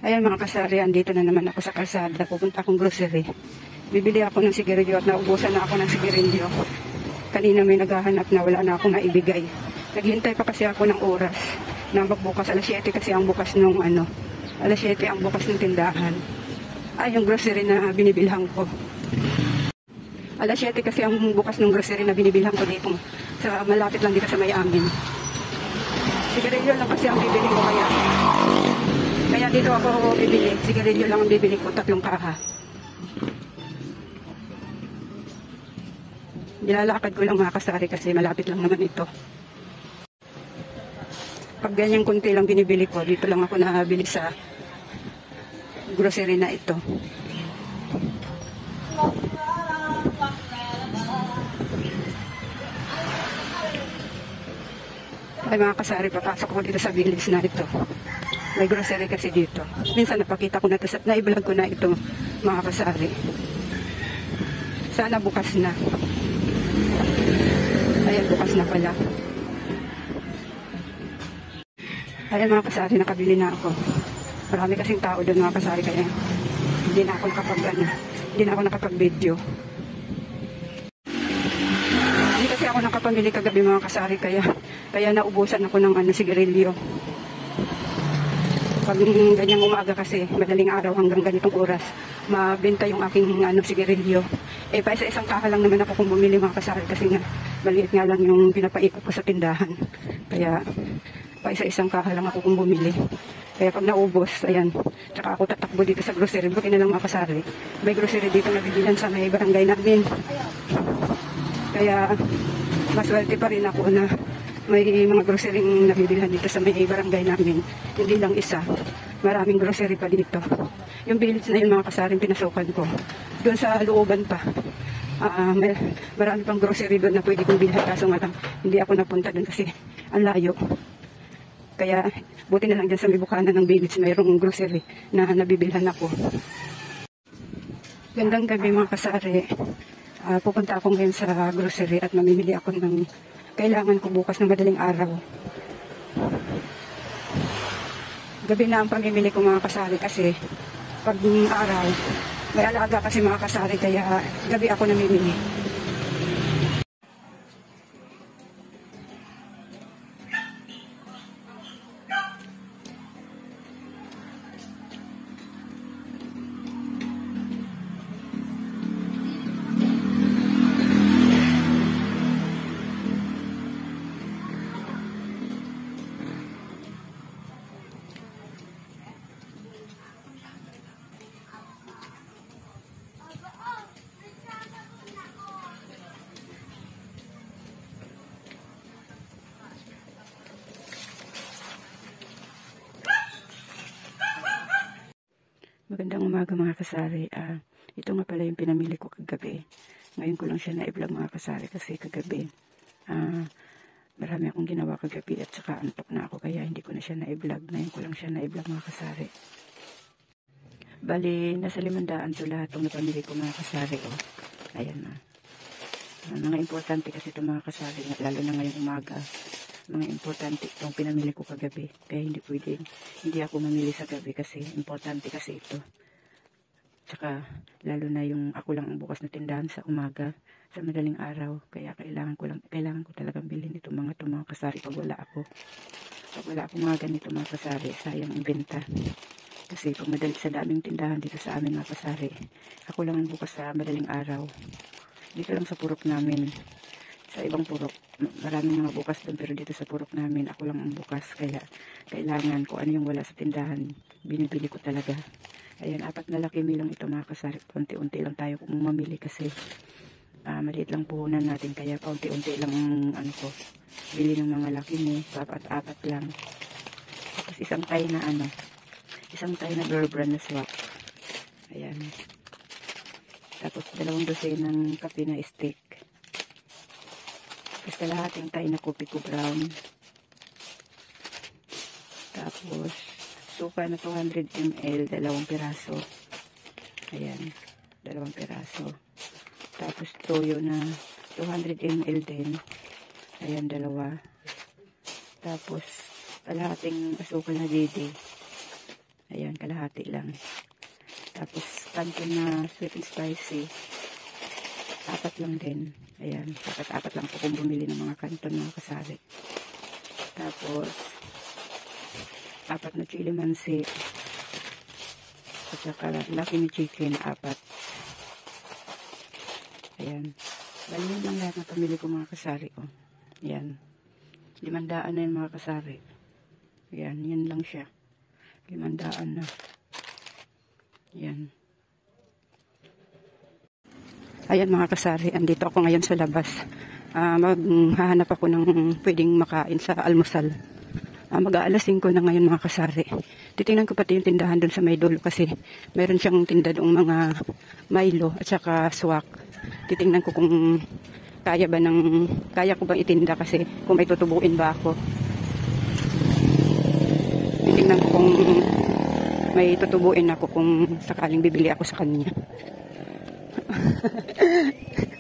Ayan mga kasari, andito na naman ako sa kalsada. Pupunta akong grocery. Bibili ako ng sigarilyo at naubusan na ako ng sigarilyo. Kanina may naghahanap na wala na akong naibigay. Naghintay pa kasi ako ng oras na magbukas. Alas 7 kasi ang bukas nung alas 7 ang bukas ng tindahan. Ay, yung grocery na binibilhan ko. Alas 7 kasi ang bukas ng grocery na binibilhan ko dito. Sa malapit lang dito sa may amin. Sigarilyo lang kasi ang bibili ko kaya dito ako bibili. Sigarilyo lang ang bibili ko, 3 kaha. Nilalakad ko lang mga kasari kasi malapit lang naman ito. Pag ganyan kunti lang binibili ko, dito lang ako nakabili sa grocery na ito. Ay mga kasari, papasok ko dito sa village na ito. May grocery kasi dito. Minsan napakita ko na ito, na-vlog ko na ito mga kasari. Sana bukas na. Ayan, bukas na pala. Ayan mga kasari, nakabili na ako. Marami kasing tao doon mga kasari, kaya hindi na ako nakapag-video. Hindi kasi ako nakapamili kagabi mga kasari, kaya naubusan ako ng sigarilyo. Pag ganyang umaga kasi, madaling araw hanggang ganitong oras, mabenta yung aking sigarilyo. Pa isa-isang kaha lang naman ako kung bumili mga kasari kasi nga, maliit nga lang yung pinapaikot ko sa tindahan. Kaya, pa isa-isang kaha lang ako kung bumili. Kaya pag naubos, ayan, tsaka ako tatakbo dito sa grocery. Buti na lang mga kasari. May grocery dito na bibilan sa may barangay namin. Kaya, maswerte pa rin ako na may mga grocery nabibilhan dito sa may barangay namin. Hindi lang isa. Maraming grocery pa dito. Yung village na yun mga kasaring pinasukan ko. Doon sa looban pa. Marami pang grocery doon na pwede kong bilhan. Kaso nga lang, hindi ako napunta doon kasi ang layo. Kaya buti na lang dyan sa may bukana ng village mayroong grocery na nabibilhan ako. Gandang gabi mga kasari. Pupunta ako ngayon sa grocery at mamimili ako ng kailangan ko bukas ng madaling araw. Gabi na ang pamimili ko mga kasari kasi pag araw, may alaga kasi mga kasari kaya gabi ako namimili. Magandang umaga mga kasari. Ito nga pala yung pinamili ko kagabi. Ngayon ko lang siya na-vlog mga kasari kasi kagabi. Marami akong ginawa kagabi at saka antok na ako kaya hindi ko na siya na-vlog. Ngayon ko lang siya na-vlog mga kasari. Bali, nasa 500 to lahat itong napamili ko mga kasari. Ayan na. Mga importante kasi ito mga kasari, lalo na ngayong umaga. Mga importante itong pinamili ko kagabi. Kaya hindi ako mamili sa gabi kasi importante kasi ito. Tsaka, lalo na yung ako lang ang bukas na tindahan sa umaga, sa madaling araw. Kaya kailangan ko talagang bilhin itong mga kasari pag wala ako. Pag wala akong mga ganito mga kasari, sayang ang benta. Kasi pag sa daming tindahan dito sa amin mga kasari, ako lang ang bukas sa madaling araw. Dito lang sa purok namin. Sa ibang purok, maraming mga bukas doon, pero dito sa purok namin, ako lang ang bukas. Kaya kailangan ko ano yung wala sa tindahan, binibili ko talaga. Ayan, 4 na laki milong ito mga kasari. Unti-unti lang tayo kung mamili kasi maliit lang puhunan natin. Kaya paunti-unti lang bili ng mga laki ni, 4 lang. Tapos isang tayo na Bear Brand na swap. Ayan. Tapos 2 dosen ng kape na stick. Tapos kalahating tayo na kopi ko brown. Tapos suka na 200 ml, 2 piraso. Ayan, 2 piraso. Tapos toyo na 200 ml din. Ayan, 2. Tapos kalahating asukal na dede. Ayan, kalahati lang. Tapos, kanton na sweet and spicy. 4 lang din. Ayan, apat lang po kung bumili ng mga kanton mga kasari. Tapos, 4 na chili mansi. At saka, Lucky Me Chicken, 4. Ayan. Bali yun lang lahat na pamili ko mga kasari ko. Ayan. 500 na yun mga kasari. Ayan, yan lang siya. 500 na. Ayan. Ayan mga kasari, andito ako ngayon sa labas. Maghahanap ako ng pwedeng makain sa almusal. Mag-aalas 5 na ngayon mga kasari. Titingnan ko pati yung tindahan doon sa may dulo kasi meron siyang tinda doong mga Milo at saka swak. Titingnan ko kung kaya ko bang itinda kasi kung may tutubuin ba ako. Titingnan ko kung may tutubuin ako kung sakaling bibili ako sa kanya.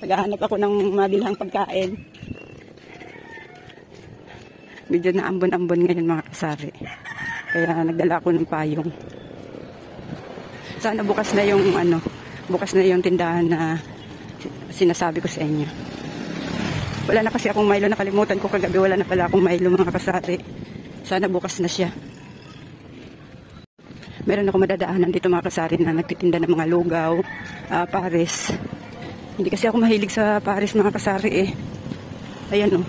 Naghahanap ako ng mabilhang pagkain. Medyo naambon-ambon ngayon mga kasari. Kaya nagdala ako ng payong. Sana bukas na yung tindahan na sinasabi ko sa inyo. Wala na kasi akong Milo, nakalimutan ko kagabi, wala na pala akong Milo mga kasari. Sana bukas na siya. Meron ako madadaanan dito mga kasari na nagtitinda ng mga lugaw, pares. Hindi kasi ako mahilig sa pares mga kasari eh. Ayan oh.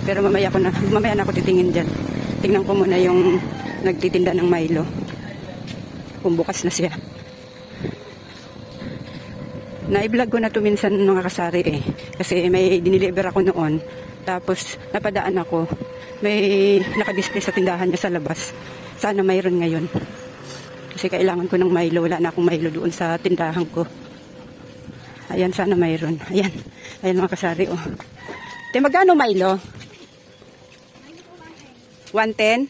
Pero mamaya na ako titingin dyan. Tingnan ko muna yung nagtitinda ng Milo. Kung bukas na siya. Na-vlog ko na to minsan mga kasari eh. Kasi may diniliver ako noon. Tapos napadaan ako. May nakadisplay sa tindahan niya sa labas. Sana mayroon ngayon. Kasi kailangan ko ng Milo. Wala na akong Milo doon sa tindahan ko. Ayan, sana mayroon. Ayan. Ayan mga kasari oh. Te, magkano Milo? 110?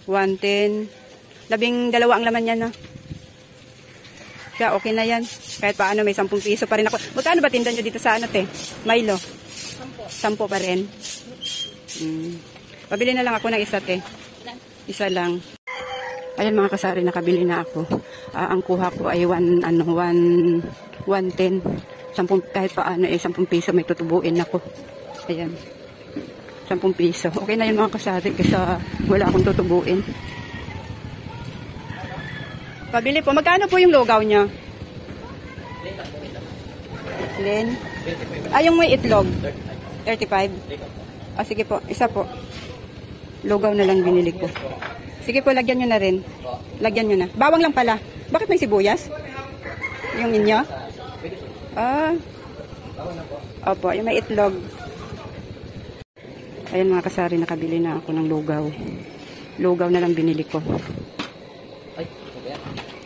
110. 12 ang laman yan no? Kaya okay na yan. Kahit paano may 10 piso pa rin ako. Magkano ba tinda nyo dito sa ano te? Milo? 10 pa rin. Pabili na lang ako ng isa te. Isa lang. Ayan mga kasari, nakabili na ako. Ang kuha ko ay 110. 10, kahit paano eh 10 piso may tutubuin ako. Ayan. 10 piso. Okay na yun mga kasari kasi wala akong tutubuin. Pabili po. Magkano po yung lugaw niya? Len? Yung may itlog? 35? Sige po. Isa po. Lugaw na lang binili ko. Sige po, lagyan nyo na rin. Lagyan nyo na. Bawang lang pala. Bakit may sibuyas? Yung inyo? Opo, yung may itlog. Ayan mga kasari, nakabili na ako ng lugaw. Lugaw na lang binili ko.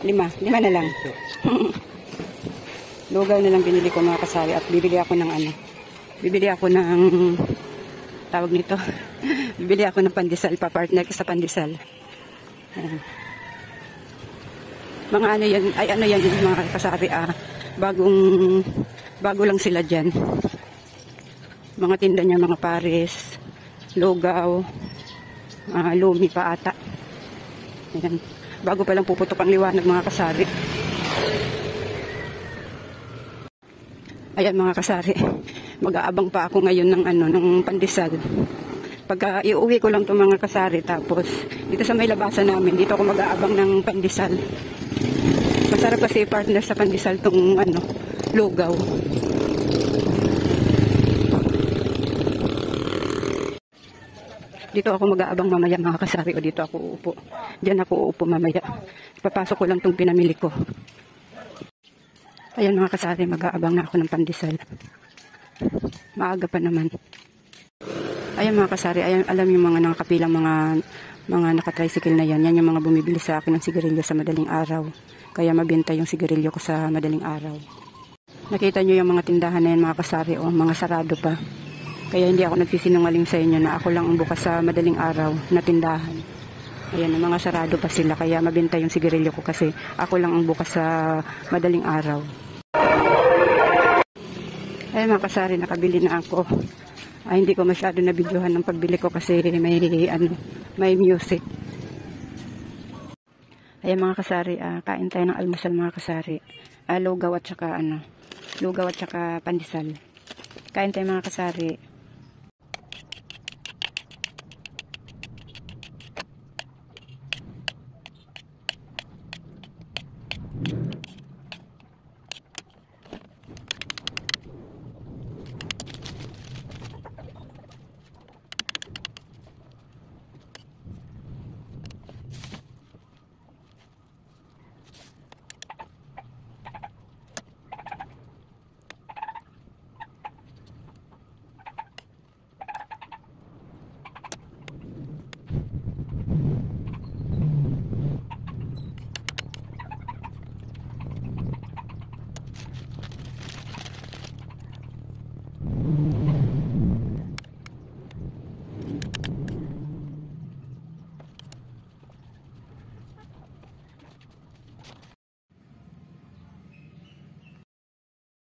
5 na lang. Lugaw na lang binili ko mga kasari at bibili ako ng tawag nito. Bibili ako ng pandesal, pa-partner ko sa pandesal. Ayan. Mga ano yan mga kasari bago lang sila dyan. Mga tinda niya, mga pares, lugaw, lumi pa ata. Ayan. Bago pa lang puputok ang liwanag mga kasari. Ayan mga kasari. Mag-aabang pa ako ngayon ng pandesal. Pagka iuwi ko lang itong mga kasari, tapos dito sa may labasan namin, dito ako mag-aabang ng pandesal. Masarap kasi partner sa pandesal itong lugaw. Dito ako mag-aabang mamaya mga kasari, o dito ako uupo. Diyan ako uupo mamaya. Papasok ko lang itong pinamili ko. Ayan mga kasari, mag-aabang na ako ng pandesal. Maaga pa naman. Ayan mga kasari, alam yung mga nakapilang mga nakatricycle na yan. Yan yung mga bumibili sa akin ng sigarilyo sa madaling araw. Kaya mabenta yung sigarilyo ko sa madaling araw. Nakita nyo yung mga tindahan na yan mga kasari, mga sarado pa. Kaya hindi ako nagsisinungaling sa inyo na ako lang ang bukas sa madaling araw na tindahan. Ayan, mga sarado pa sila. Kaya mabenta yung sigarilyo ko kasi ako lang ang bukas sa madaling araw. Ayan mga kasari, nakabili na ako. Hindi ko masyado na videohan ng pagbili ko kasi may music. Ayan mga kasari, kain tayo ng almusal mga kasari. Lugaw at saka lugaw at saka pandesal. Kain tayo mga kasari.